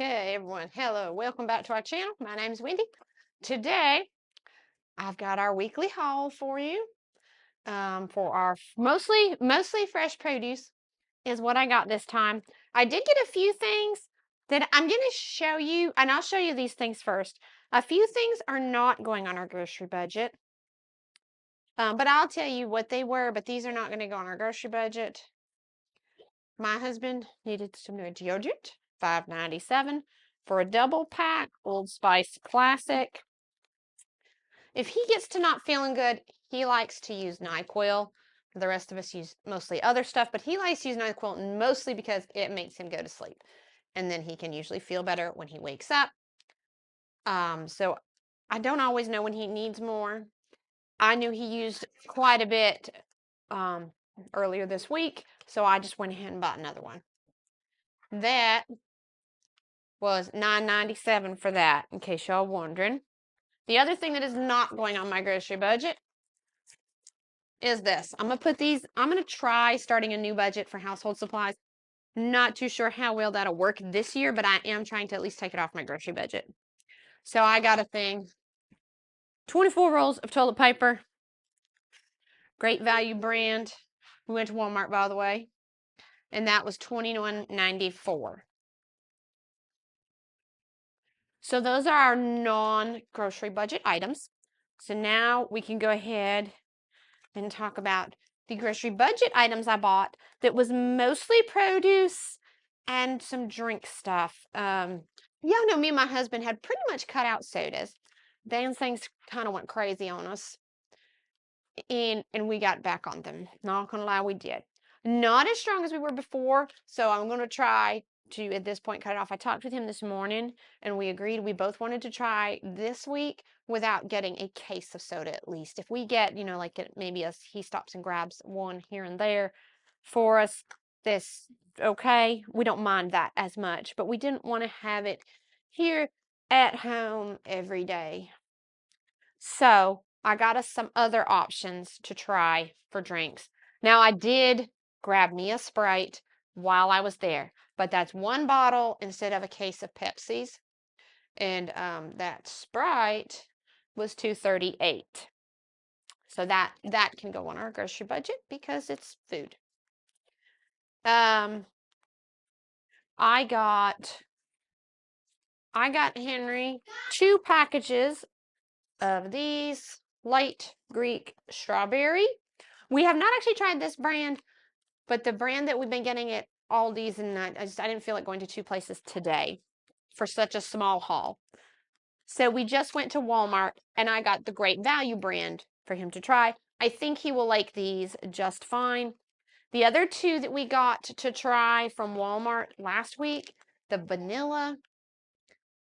Hey everyone, hello, welcome back to our channel. My name's Wendy. Today, I've got our weekly haul for you. For our mostly fresh produce is what I got this time. I did get a few things that I'm going to show you, and I'll show you these things first. A few things are not going on our grocery budget, but I'll tell you what they were, but these are not going to go on our grocery budget. My husband needed some new deodorant, $5.97 for a double pack, Old Spice Classic. If he gets to not feeling good, he likes to use NyQuil. The rest of us use mostly other stuff, but he likes to use NyQuil mostly because it makes him go to sleep. And then he can usually feel better when he wakes up. So I don't always know when he needs more. I knew he used quite a bit earlier this week, so I just went ahead and bought another one. That was $9.97 for that, in case y'all wondering. The other thing that is not going on my grocery budget is this. I'm going to try starting a new budget for household supplies. Not too sure how well that'll work this year, but I am trying to at least take it off my grocery budget. So I got a thing, 24 rolls of toilet paper, Great Value brand. We went to Walmart, by the way, and that was $21.94. So those are our non-grocery budget items. So now we can go ahead and talk about the grocery budget items I bought that was mostly produce and some drink stuff. Y'all know me and my husband had pretty much cut out sodas. Those things kind of went crazy on us. And we got back on them. Not gonna lie, we did. Not as strong as we were before, so I'm gonna try to, at this point, cut it off. I talked with him this morning, and we agreed we both wanted to try this week without getting a case of soda at least. If we get, like maybe he stops and grabs one here and there for us, this okay. We don't mind that as much, but we didn't want to have it here at home every day. So I got us some other options to try for drinks. Now I did grab me a Sprite while I was there, but that's one bottle instead of a case of Pepsi's. And that Sprite was $2.38. So that can go on our grocery budget because it's food. I got Henry 2 packages of these light Greek strawberry. We have not actually tried this brand, but the brand that we've been getting at Aldi's, and I didn't feel like going to 2 places today for such a small haul. So we just went to Walmart and I got the Great Value brand for him to try. I think he will like these just fine. The other two that we got to try from Walmart last week, the vanilla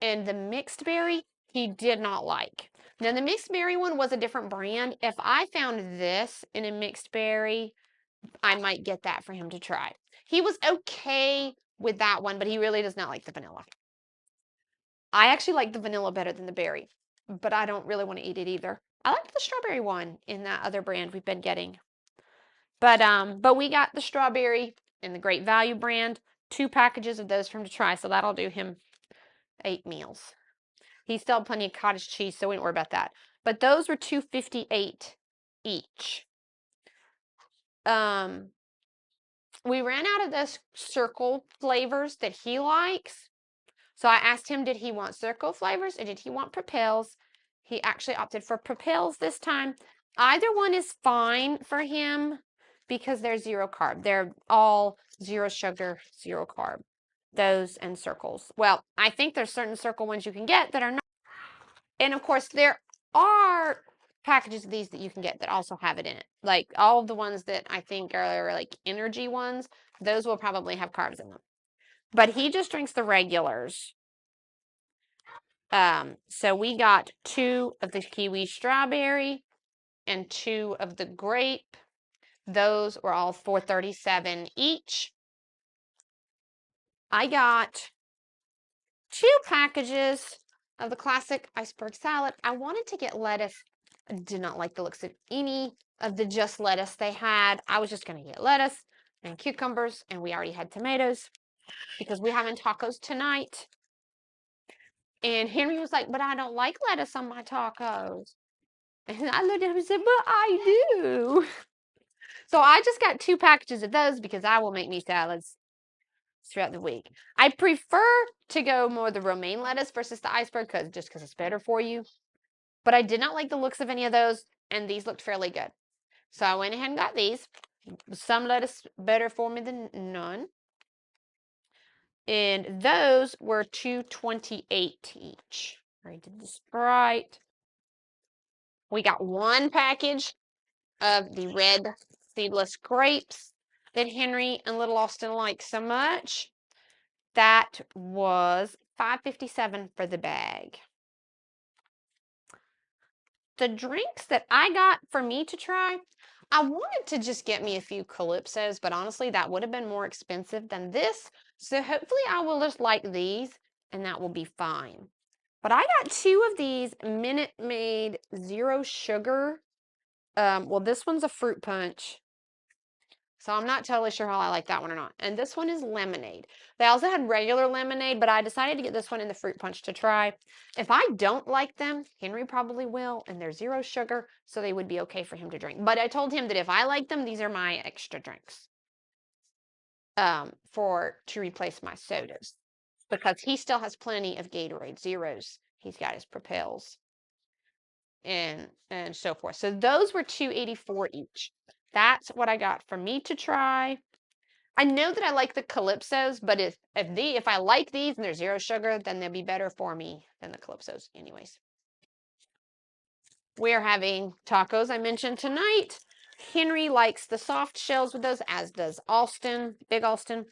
and the mixed berry, he did not like. Now, the mixed berry one was a different brand. If I found this in a mixed berry, I might get that for him to try. He was okay with that one, but he really does not like the vanilla. I actually like the vanilla better than the berry, but I don't really want to eat it either. I like the strawberry one in that other brand we've been getting. But we got the strawberry in the Great Value brand, 2 packages of those for him to try, so that'll do him 8 meals. He still had plenty of cottage cheese, so we didn't worry about that. But those were $2.58 each. We ran out of those circle flavors that he likes. So I asked him, did he want circle flavors or did he want Propels? He actually opted for Propels this time. Either one is fine for him because they're 0 carb. They're all 0 sugar, 0 carb. Those and circles. Well, I think there's certain circle ones you can get that are not. And of course, there are packages of these that you can get that also have it in it. Like all of the ones that I think are like energy ones, those will probably have carbs in them. But he just drinks the regulars. So we got 2 of the kiwi strawberry and 2 of the grape. Those were all $4.37 each. I got 2 packages of the classic iceberg salad. I wanted to get lettuce. I did not like the looks of any of the just lettuce they had. I was just going to get lettuce and cucumbers, and we already had tomatoes because we're having tacos tonight. And Henry was like, but I don't like lettuce on my tacos. And I looked at him and said, but I do. So I just got 2 packages of those because I will make me salads throughout the week. I prefer to go more the romaine lettuce versus the iceberg because it's better for you. But I did not like the looks of any of those, and these looked fairly good. So I went ahead and got these. Some lettuce better for me than none. And those were $2.28 each. I did the Sprite. We got 1 package of the red seedless grapes that Henry and little Austin like so much. That was $5.57 for the bag. The drinks that I got for me to try, I wanted to just get me a few Calypsos, but honestly, that would have been more expensive than this. So hopefully I will just like these and that will be fine. But I got 2 of these Minute Maid Zero Sugar. Well, this one's a fruit punch. So I'm not totally sure how I like that one or not. And this one is lemonade. They also had regular lemonade, but I decided to get this one in the fruit punch to try. If I don't like them, Henry probably will, and they're 0 sugar, so they would be okay for him to drink. But I told him that if I like them, these are my extra drinks to replace my sodas. Because he still has plenty of Gatorade Zeros. He's got his Propels and so forth. So those were $2.84 each. That's what I got for me to try. I know that I like the Calypsos, but if I like these and they're 0 sugar, then they'll be better for me than the Calypsos anyways. We're having tacos, I mentioned tonight. Henry likes the soft shells with those, as does Austin, Big Austin.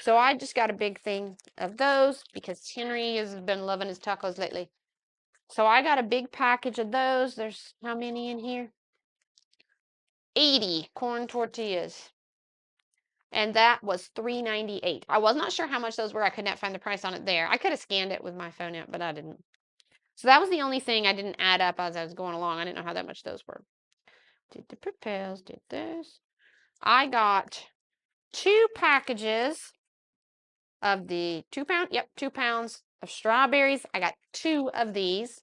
So I just got a big thing of those because Henry has been loving his tacos lately. So I got a big package of those. There's how many in here? 80 corn tortillas. And that was $3.98. I was not sure how much those were. I could not find the price on it there. I could have scanned it with my phone app, but I didn't. So that was the only thing I didn't add up as I was going along. I didn't know how that much those were. Did the Propels, did this. I got 2 packages of the 2-pound, 2 pounds of strawberries. I got 2 of these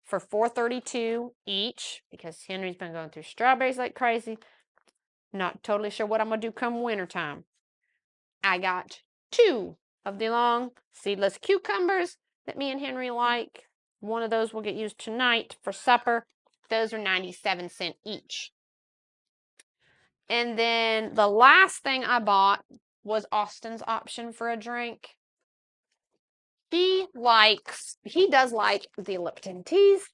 for $4.32 each because Henry's been going through strawberries like crazy. Not totally sure what I'm going to do come wintertime. I got 2 of the long seedless cucumbers that me and Henry like. One of those will get used tonight for supper. Those are 97 cents each. And then the last thing I bought was Austin's option for a drink. He does like the Lipton teas.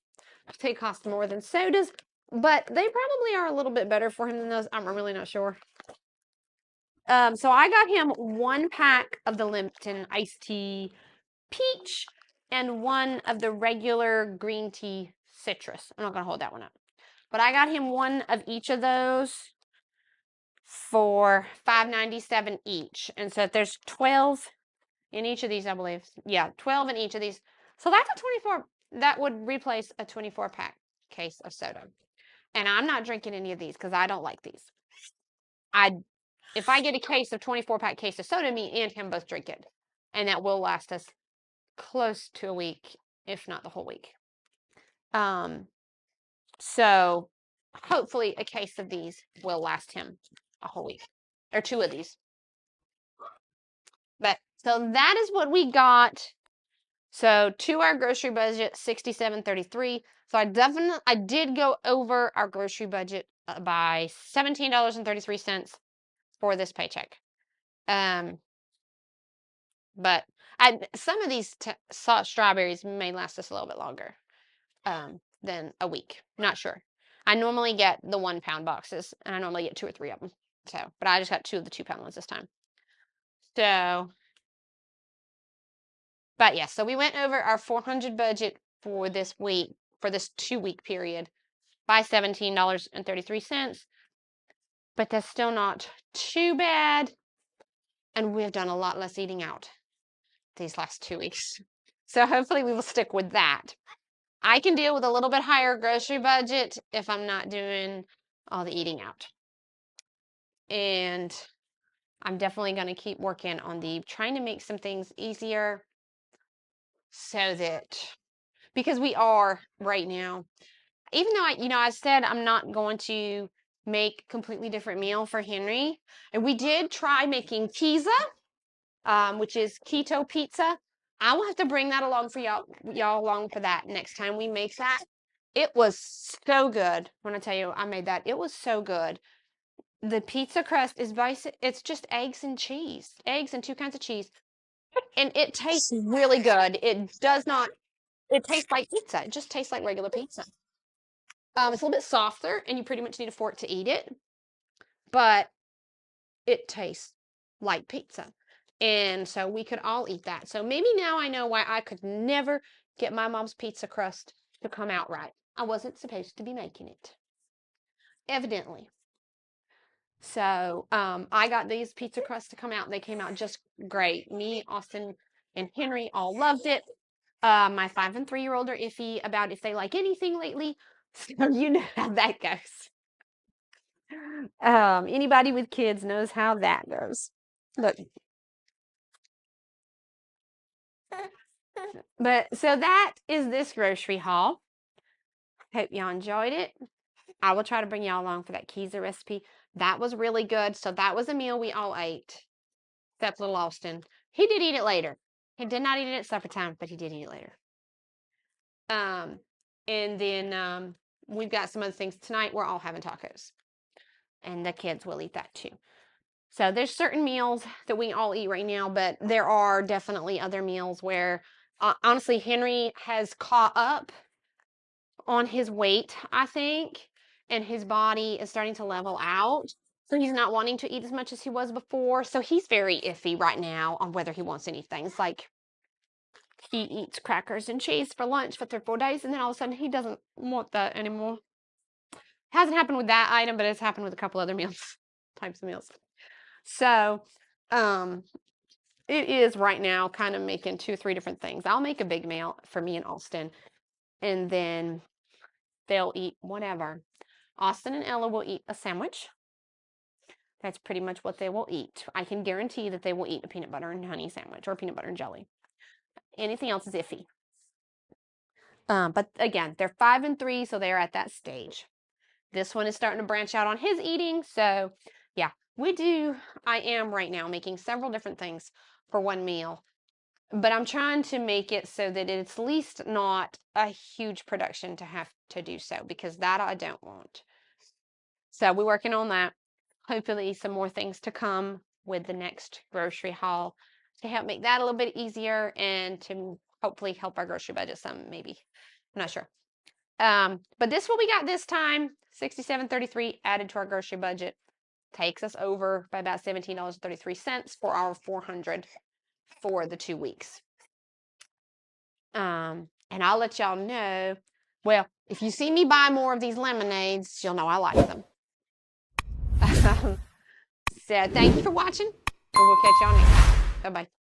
They cost more than sodas, but they probably are a little bit better for him than those. I'm really not sure. So I got him 1 pack of the Lipton iced tea peach and 1 of the regular green tea citrus. I'm not going to hold that one up. But I got him 1 of each of those for $5.97 each. And so there's 12 in each of these, I believe. Yeah, 12 in each of these. So that's a 24. That would replace a 24-pack case of soda. And I'm not drinking any of these because I don't like these. If I get a case of 24-pack case of soda, me and him both drink it. And that will last us close to a week, if not the whole week. So hopefully a case of these will last him a whole week, or 2 of these. But so that is what we got. So to our grocery budget, $67.33. So I did go over our grocery budget by $17.33 for this paycheck. But some of these strawberries may last us a little bit longer than a week. Not sure. I normally get the 1-pound boxes, and I normally get 2 or 3 of them. So, but I just got 2 of the 2-pound ones this time. So, but yeah, so we went over our $400 budget for this week, for this 2-week period, by $17.33. But that's still not too bad. And we've done a lot less eating out these last 2 weeks. So hopefully we will stick with that. I can deal with a little bit higher grocery budget if I'm not doing all the eating out. And I'm definitely going to keep working on trying to make some things easier so that, because we are right now, even though I said I'm not going to make completely different meal for Henry, and we did try making pizza, which is keto pizza. I will have to bring that along for y'all along for that next time we make that. It was so good. When I tell you I made that, it was so good. The pizza crust is basic. It's just eggs and cheese, eggs and two kinds of cheese, and it tastes really good. It does not. It tastes like pizza. It just tastes like regular pizza. It's a little bit softer, and you pretty much need a fork to eat it, but it tastes like pizza. And so we could all eat that. So maybe now I know why I could never get my mom's pizza crust to come out right. I wasn't supposed to be making it, evidently. So I got these pizza crusts to come out. They came out just great. Me, Austin, and Henry all loved it. My 5 and 3-year-old are iffy about if they like anything lately. So you know how that goes. Anybody with kids knows how that goes. Look. But so that is this grocery haul. Hope y'all enjoyed it. I will try to bring y'all along for that Keyser recipe. That was really good. So that was a meal we all ate, except little Austin. He did eat it later. He did not eat it at supper time, but he did eat it later. And then we've got some other things tonight. We're all having tacos, and the kids will eat that too. So there's certain meals that we all eat right now, but there are definitely other meals where, honestly, Henry has caught up on his weight, I think, and his body is starting to level out. So he's not wanting to eat as much as he was before. So he's very iffy right now on whether he wants anything. It's like he eats crackers and cheese for lunch for 3 or 4 days, and then all of a sudden he doesn't want that anymore. Hasn't happened with that item, but it's happened with a couple other meals, types of meals. So, it is right now kind of making 2 or 3 different things. I'll make a big meal for me and Austin, and then they'll eat whatever. Austin and Ella will eat a sandwich. That's pretty much what they will eat. I can guarantee that they will eat a peanut butter and honey sandwich or peanut butter and jelly. Anything else is iffy. But again, they're 5 and 3, so they're at that stage. This one is starting to branch out on his eating. So yeah, I am right now making several different things for one meal, but I'm trying to make it so that it's at least not a huge production to have to do so, because that I don't want. So we're working on that. Hopefully some more things to come with the next grocery haul to help make that a little bit easier and to hopefully help our grocery budget some, maybe. I'm not sure. But this is what we got this time. $67.33 added to our grocery budget. Takes us over by about $17.33 for our $400 for the 2 weeks. And I'll let y'all know. Well, if you see me buy more of these lemonades, you'll know I like them. So thank you for watching, and we'll catch y'all next time. Bye-bye.